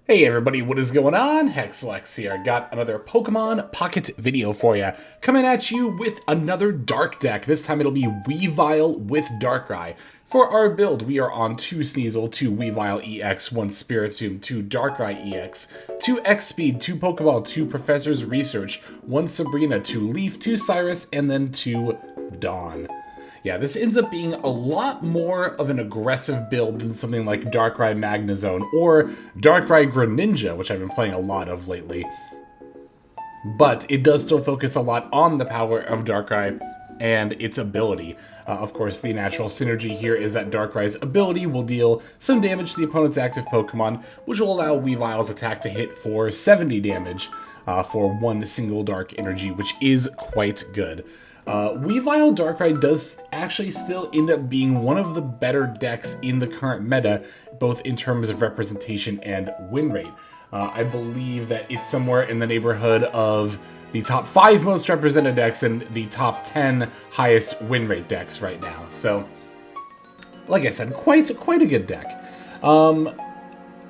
Hey everybody, what is going on? Hexlex here. Got another Pokemon Pocket video for you. Coming at you with another Dark deck. This time it'll be Weavile with Darkrai. For our build, we are on 2 Sneasel, 2 Weavile EX, 1 Spiritomb, 2 Darkrai EX, 2 X-Speed, 2 Pokeball, 2 Professor's Research, 1 Sabrina, 2 Leaf, 2 Cyrus, and then 2 Dawn. Yeah, this ends up being a lot more of an aggressive build than something like Darkrai Magnezone or Darkrai Greninja, which I've been playing a lot of lately. But it does still focus a lot on the power of Darkrai and its ability. Of course, the natural synergy here is that Darkrai's ability will deal some damage to the opponent's active Pokemon, which will allow Weavile's attack to hit for 70 damage for 1 single Dark Energy, which is quite good. Weavile Darkrai does actually still end up being one of the better decks in the current meta, both in terms of representation and win rate. I believe that it's somewhere in the neighborhood of the top 5 most represented decks and the top 10 highest win rate decks right now. So, like I said, quite a good deck.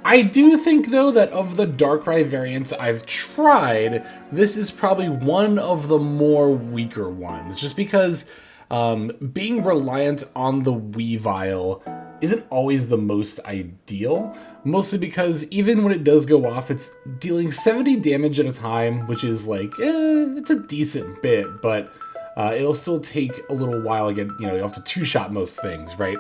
I do think, though, that of the Darkrai variants I've tried, this is probably one of the more weaker ones, just because being reliant on the Weavile isn't always the most ideal, mostly because even when it does go off, it's dealing 70 damage at a time, which is like, it's a decent bit, but it'll still take a little while again. You know, you have to two-shot most things, right?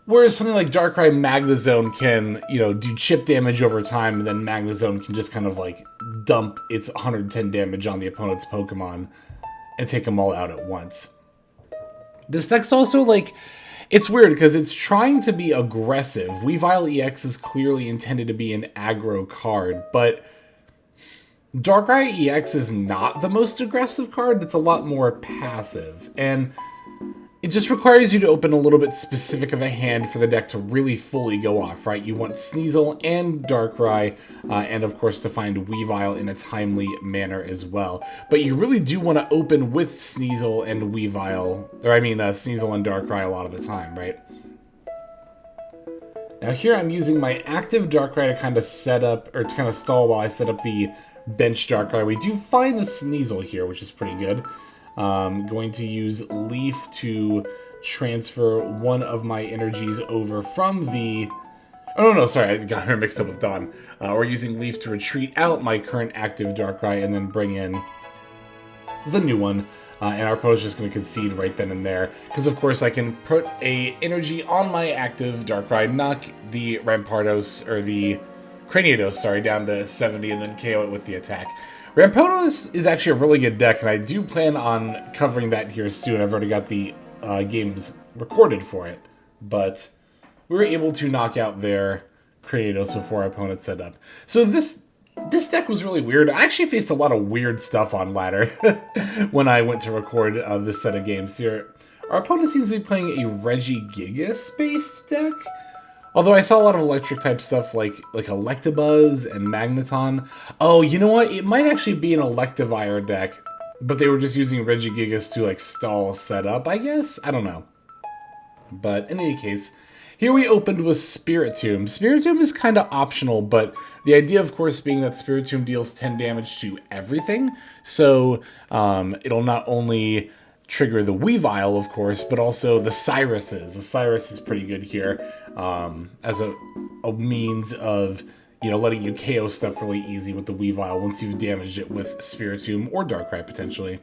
Whereas something like Darkrai Magnezone can, do chip damage over time, and then Magnezone can just kind of like dump its 110 damage on the opponent's Pokemon and take them all out at once. This deck's also like, it's weird because it's trying to be aggressive. Weavile EX is clearly intended to be an aggro card, but Darkrai EX is not the most aggressive card. It's a lot more passive, and it just requires you to open a little bit specific of a hand for the deck to really fully go off, right? You want Sneasel and Darkrai, and of course to find Weavile in a timely manner as well. But you really do want to open with Sneasel and Weavile, Sneasel and Darkrai a lot of the time, right? Now here I'm using my active Darkrai to kind of set up, or to kind of stall while I set up the bench Darkrai. We do find the Sneasel here, which is pretty good. Going to use Leaf to transfer one of my energies over from the... Oh, no, sorry, I got her mixed up with Dawn. We're using Leaf to retreat out my current active Darkrai and then bring in the new one. And our opponent's just going to concede right then and there. Because, of course, I can put a energy on my active Darkrai, knock the Rampardos, or the Craniados, sorry, down to 70, and then KO it with the attack. Rampardos is actually a really good deck, and I do plan on covering that here soon. I've already got the games recorded for it, but we were able to knock out their Craniados before our opponent set up. So this deck was really weird. I actually faced a lot of weird stuff on ladder when I went to record this set of games here. Our opponent seems to be playing a Regigigas-based deck. Although I saw a lot of electric-type stuff like Electabuzz and Magneton. Oh, you know what? It might actually be an Electivire deck, but they were just using Regigigas to, like, stall setup, I guess? I don't know. But in any case, here we opened with Spiritomb. Spiritomb is kind of optional, but the idea, of course, being that Spiritomb deals 10 damage to everything. So it'll not only trigger the Weavile, of course, but also the Cyruses. The Cyrus is pretty good here as a means of, letting you KO stuff really easy with the Weavile once you've damaged it with Spiritomb or Darkrai, potentially.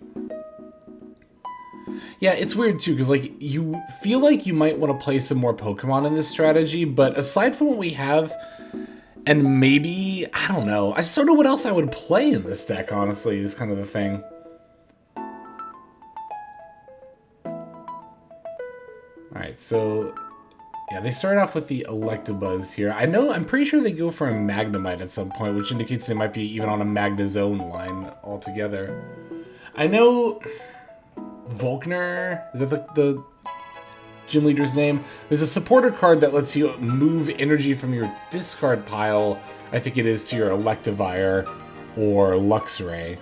Yeah, it's weird, too, because, you feel like you might want to play some more Pokemon in this strategy, but aside from what we have, and maybe, I don't know, I just don't know what else I would play in this deck, honestly, is kind of the thing. Alright, so, yeah, they start off with the Electabuzz here. I'm pretty sure they go for a Magnemite at some point, which indicates they might be even on a Magnezone line altogether. I know Volkner, is that the gym leader's name? There's a supporter card that lets you move energy from your discard pile, I think it is, to your Electivire or Luxray.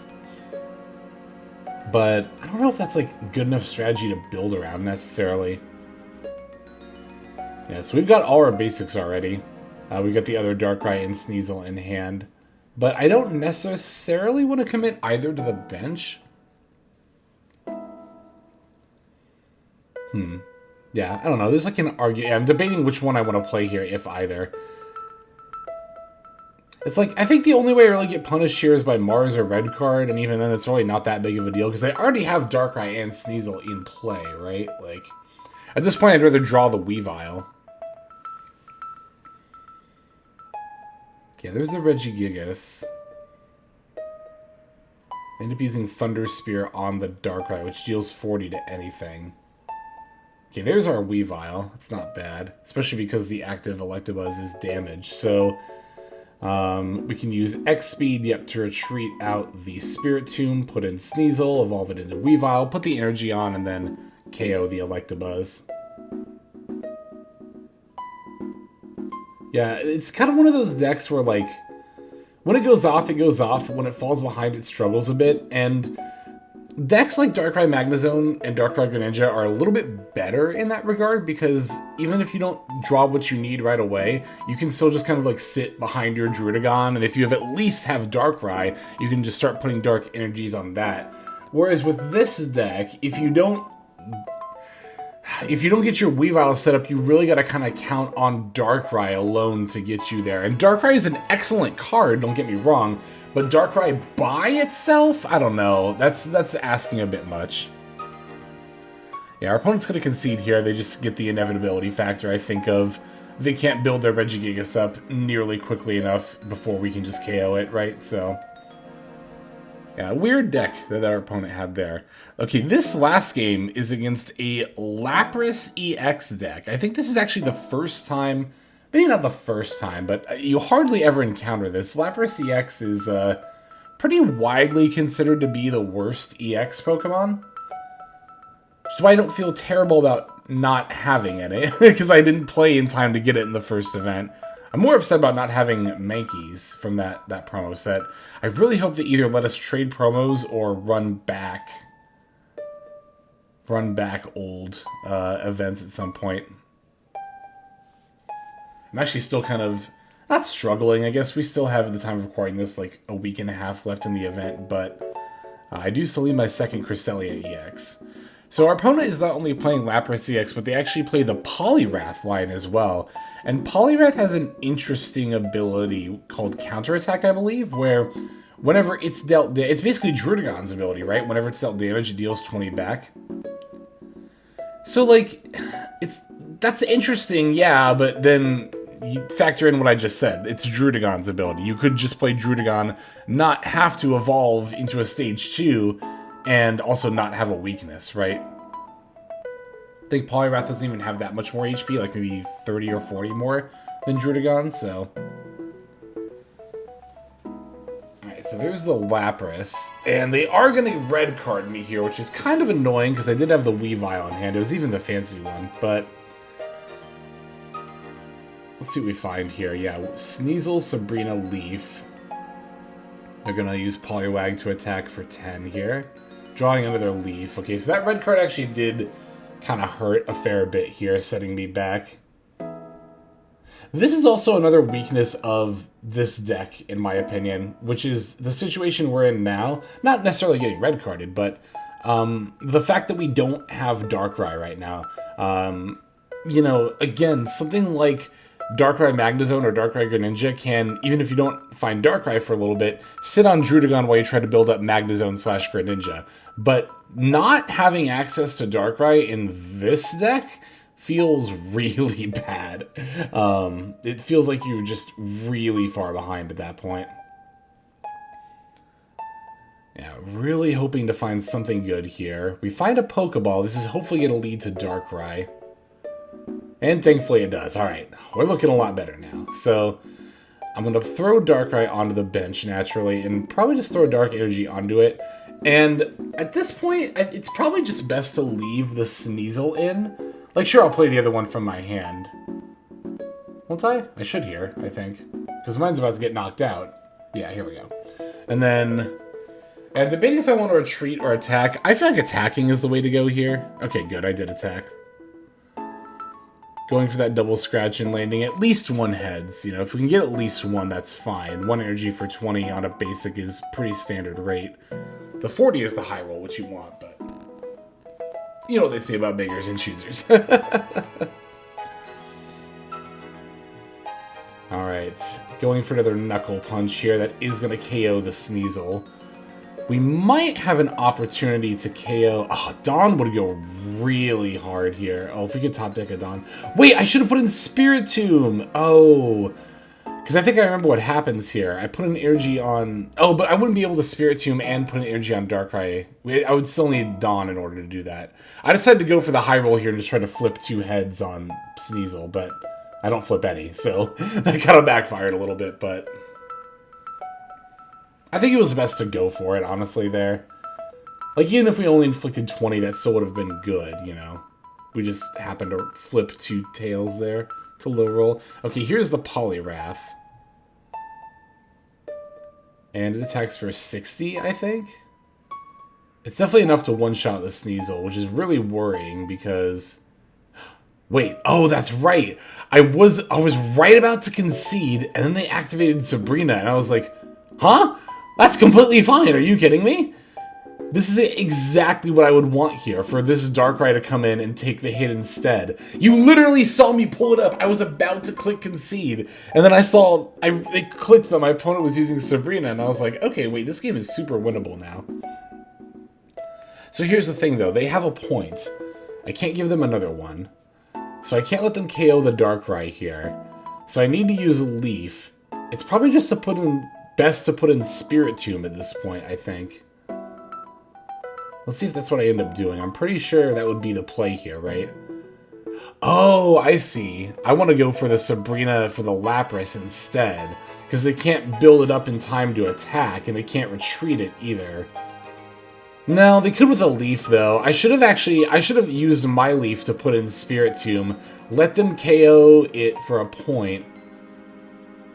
But I don't know if that's, good enough strategy to build around, necessarily. Yeah, so we've got all our basics already. We got the other Darkrai and Sneasel in hand. But I don't necessarily want to commit either to the bench. Yeah, I don't know. There's like an argument. Yeah, I'm debating which one I want to play here, if either. It's like, I think the only way I really get punished here is by Mars or Red Card, and even then it's really not that big of a deal, because I already have Darkrai and Sneasel in play, right? Like, at this point I'd rather draw the Weavile. Yeah, there's the Regigigas. I end up using Thunder Spear on the Darkrai, which deals 40 to anything. Okay, there's our Weavile. It's not bad, especially because the active Electabuzz is damaged. So, we can use X Speed, yep, to retreat out the Spirit Tomb, put in Sneasel, evolve it into Weavile, put the energy on, and then KO the Electabuzz. Yeah, it's kind of one of those decks where, like, when it goes off, but when it falls behind, it struggles a bit, and decks like Darkrai Magnezone and Darkrai Greninja are a little bit better in that regard, because even if you don't draw what you need right away, you can still just kind of, like, sit behind your Druidigon, and if you at least have Darkrai, you can just start putting Dark Energies on that. Whereas with this deck, if you don't get your Weavile set up, you really got to kind of count on Darkrai alone to get you there. And Darkrai is an excellent card, don't get me wrong, but Darkrai by itself, I don't know. That's asking a bit much. Yeah, our opponent's going to concede here. They just get the inevitability factor, I think, of they can't build their Regigigas up nearly quickly enough before we can just KO it, right? So, yeah, weird deck that our opponent had there. Okay, this last game is against a Lapras EX deck. I think this is actually the first time, maybe not the first time, but you hardly ever encounter this. Lapras EX is pretty widely considered to be the worst EX Pokemon. Which is why I don't feel terrible about not having it, because I didn't play in time to get it in the first event. I'm more upset about not having Mankeys from that promo set. I really hope they either let us trade promos or run back old events at some point. I'm actually still kind of, not struggling, I guess we still have at the time of recording this like a week and a half left in the event, but I do still need my second Cresselia EX. So our opponent is not only playing Lapras EX, but they actually play the Poliwrath line as well. And Poliwrath has an interesting ability called Counterattack, I believe, where whenever it's dealt... It's basically Druidigon's ability, right? Whenever it's dealt damage, it deals 20 back. So, like, that's interesting, yeah, but then you factor in what I just said. It's Druidigon's ability. You could just play Druidigon, not have to evolve into a Stage 2, and also not have a weakness, right? I think Poliwrath doesn't even have that much more HP, like maybe 30 or 40 more than Druidigon, so... Alright, so there's the Lapras, and they are going to red card me here, which is kind of annoying, because I did have the Weavile on hand. It was even the fancy one, but... Let's see what we find here. Yeah, Sneasel, Sabrina, Leaf. They're going to use Poliwag to attack for 10 here. Drawing another Leaf. Okay, so that red card actually did kind of hurt a fair bit here, setting me back. This is also another weakness of this deck, in my opinion, which is the situation we're in now. Not necessarily getting red carded, but the fact that we don't have Darkrai right now. You know, again, something like Darkrai Magnezone or Darkrai Greninja can, even if you don't find Darkrai for a little bit, sit on Druidigon while you try to build up Magnezone/Greninja. But not having access to Darkrai in this deck feels really bad. It feels like you're just really far behind at that point. Yeah, really hoping to find something good here. We find a Pokeball. This is hopefully going to lead to Darkrai. And thankfully it does. Alright, we're looking a lot better now. So, I'm going to throw Darkrai onto the bench naturally, and probably just throw Dark Energy onto it. And at this point, it's probably just best to leave the Sneasel in. Like, sure, I'll play the other one from my hand. Won't I? I should here, I think. Because mine's about to get knocked out. Yeah, here we go. And then... And debating if I want to retreat or attack. I feel like attacking is the way to go here. Okay, good, I did attack. Going for that double scratch and landing at least one heads. You know, if we can get at least one, that's fine. 1 energy for 20 on a basic is pretty standard rate. The 40 is the high roll, which you want, but you know what they say about beggars and choosers. Alright, going for another Knuckle Punch here. That is going to KO the Sneasel. We might have an opportunity to KO... Oh, Dawn would go really hard here. Oh, if we could top deck a Dawn. Wait, I should have put in Spiritomb. Oh, because I think I remember what happens here. I put an energy on... Oh, but I wouldn't be able to Spiritomb and put an energy on Darkrai. I would still need Dawn in order to do that. I decided to go for the high roll here and just try to flip 2 heads on Sneasel, but I don't flip any, so that kind of backfired a little bit, but... I think it was best to go for it, honestly, there. Like, even if we only inflicted 20, that still would have been good, you know? We just happened to flip 2 tails there to low roll. Okay, here's the Poliwrath. And it attacks for 60, I think? It's definitely enough to one-shot the Sneasel, which is really worrying because... Wait, oh, that's right! I was right about to concede, and then they activated Sabrina, and I was like, huh? That's completely fine, are you kidding me? This is exactly what I would want here, for this Darkrai to come in and take the hit instead. You literally saw me pull it up. I was about to click concede, and then I saw, it clicked that my opponent was using Sabrina, and I was like, okay, wait, this game is super winnable now. So here's the thing, though. They have a point. I can't give them another one. So I can't let them KO the Darkrai here. So I need to use a Leaf. It's probably just best to put in Spiritomb at this point, I think. Let's see if that's what I end up doing. I'm pretty sure that would be the play here, right? Oh, I see. I want to go for the Sabrina for the Lapras instead, because they can't build it up in time to attack, and they can't retreat it either. No, they could with a Leaf, though. I should have used my Leaf to put in Spiritomb, let them KO it for a point,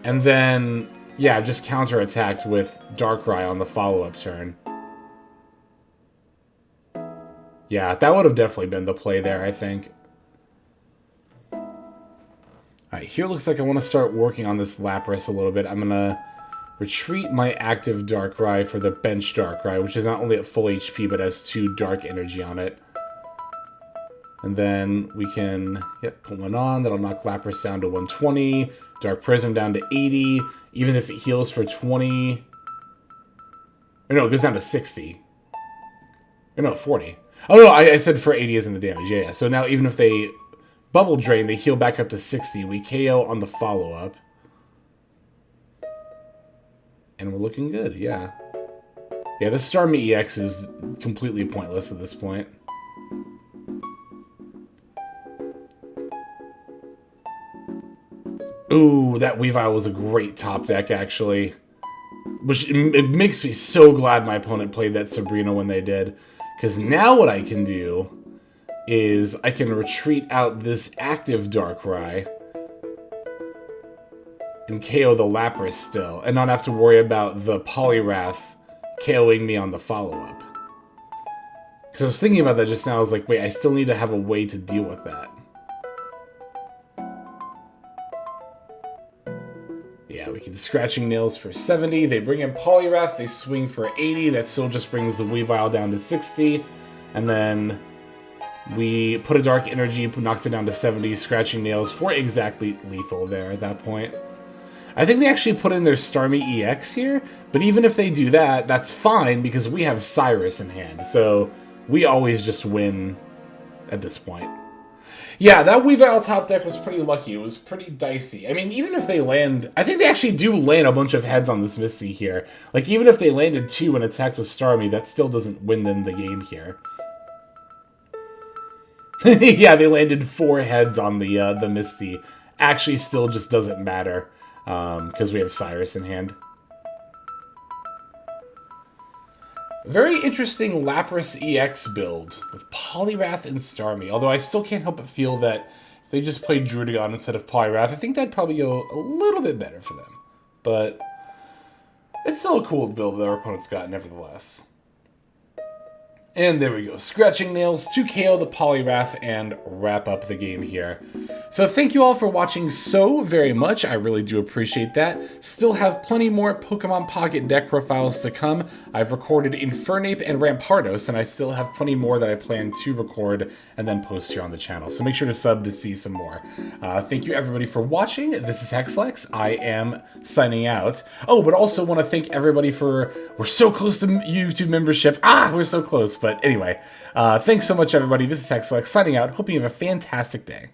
and then, yeah, just counterattacked with Darkrai on the follow-up turn. Yeah, that would have definitely been the play there, I think. Alright, here looks like I want to start working on this Lapras a little bit. I'm going to retreat my active Darkrai for the bench Darkrai, which is not only at full HP, but has 2 dark energy on it. And then we can, put one on. That'll knock Lapras down to 120. Dark Prism down to 80. Even if it heals for 20... Or no, it goes down to 60. Or no, 40. Oh no, I said for 80 isn't the damage. Yeah. So now even if they Bubble Drain, they heal back up to 60. We KO on the follow-up. And we're looking good, yeah. Yeah, this Starmie EX is completely pointless at this point. Ooh, that Weavile was a great top deck, actually. Which, it makes me so glad my opponent played that Sabrina when they did. Because now what I can do is I can retreat out this active Darkrai and KO the Lapras still, and not have to worry about the Poliwrath KOing me on the follow-up. Because I was thinking about that just now, I was like, wait, I still need to have a way to deal with that. Yeah, we can Scratching Nails for 70, they bring in Poliwrath, they swing for 80, that still just brings the Weavile down to 60, and then we put a Dark Energy, knocks it down to 70, Scratching Nails for exactly lethal there at that point. I think they actually put in their Starmie EX here, but even if they do that, that's fine because we have Cyrus in hand, so we always just win at this point. Yeah, that Weavile top deck was pretty lucky. It was pretty dicey. I mean, even if they land... I think they actually do land a bunch of heads on this Misty here. Like, even if they landed 2 and attacked with Starmie, that still doesn't win them the game here. Yeah, they landed 4 heads on the Misty. Actually, still just doesn't matter. Because we have Cyrus in hand. Very interesting Lapras EX build with Poliwrath and Starmie. Although I still can't help but feel that if they just played Drudigon instead of Poliwrath, I think that'd probably go a little bit better for them. But it's still a cool build that our opponents got, nevertheless. And there we go, Scratching Nails to KO the Poliwrath and wrap up the game here. So thank you all for watching so very much, I really do appreciate that. Still have plenty more Pokemon Pocket deck profiles to come. I've recorded Infernape and Rampardos, and I still have plenty more that I plan to record and then post here on the channel. So make sure to sub to see some more. Thank you everybody for watching. This is Hexlex. I am signing out. Oh, but also want to thank everybody for, we're so close to YouTube membership. We're so close. But anyway, thanks so much, everybody. This is Hexlex signing out. Hope you have a fantastic day.